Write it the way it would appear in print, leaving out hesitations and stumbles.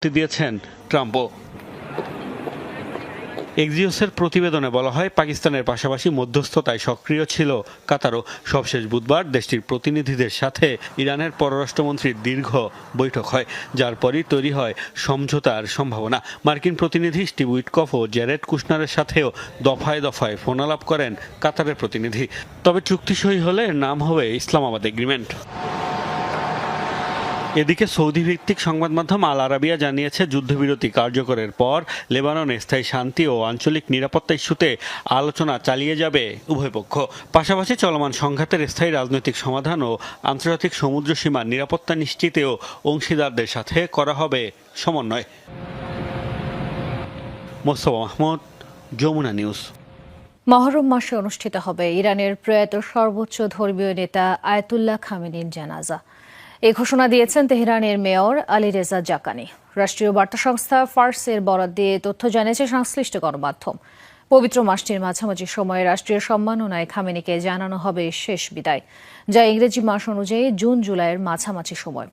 দিয়েছেন ট্রাম্পও। এক্সিওসের প্রতিবেদনে বলা হয়, পাকিস্তানের পাশাপাশি মধ্যস্থতায় সক্রিয় ছিল কাতারও। সবশেষ বুধবার দেশটির প্রতিনিধিদের সাথে ইরানের পররাষ্ট্রমন্ত্রীর দীর্ঘ বৈঠক হয়, যার পরই তৈরি হয় সমঝোতার সম্ভাবনা। মার্কিন প্রতিনিধি স্টিভ উইটকফ ও জ্যারেড কুশনারের সাথেও দফায় দফায় ফোনালাপ করেন কাতারের প্রতিনিধি। তবে চুক্তি সই হলে এর নাম হবে ইসলামাবাদ এগ্রিমেন্ট। এদিকে সৌদি ভিত্তিক সংবাদ মাধ্যম আল আরাবিয়া জানিয়েছে, যুদ্ধবিরতি কার্যকরের পর লেবাননে স্থায়ী শান্তি ও আঞ্চলিক নিরাপত্তা ইস্যুতে আলোচনা চালিয়ে যাবে উভয় পক্ষ। পাশাপাশি চলমান সংঘাতের স্থায়ী রাজনৈতিক সমাধান ও আন্তর্জাতিক সমুদ্র সীমার নিরাপত্তা নিশ্চিতেও অংশীদারদের সাথে করা হবে সমন্বয়। মোস্তফা মাহমুদ, যমুনা নিউজ। মহরম মাসে অনুষ্ঠিত হবে ইরানের প্রয়াত সর্বোচ্চ ধর্মীয় নেতা আয়াতুল্লাহ খামেনির জানাজা। এই ঘোষণা দিয়েছেন তেহরানের মেয়র আলী রেজা জাকানি। রাষ্ট্রীয় বার্তা সংস্থা ফার্সের বরাত দিয়ে তথ্য জানিয়েছে সংশ্লিষ্ট গণমাধ্যম। পবিত্র মাসটির মাঝামাঝি সময়ে রাষ্ট্রীয় সম্মাননায় খামেনিকে জানানো হবে শেষ বিদায়, যা ইংরেজি মাস অনুযায়ী জুন জুলাইয়ের মাঝামাঝি সময়।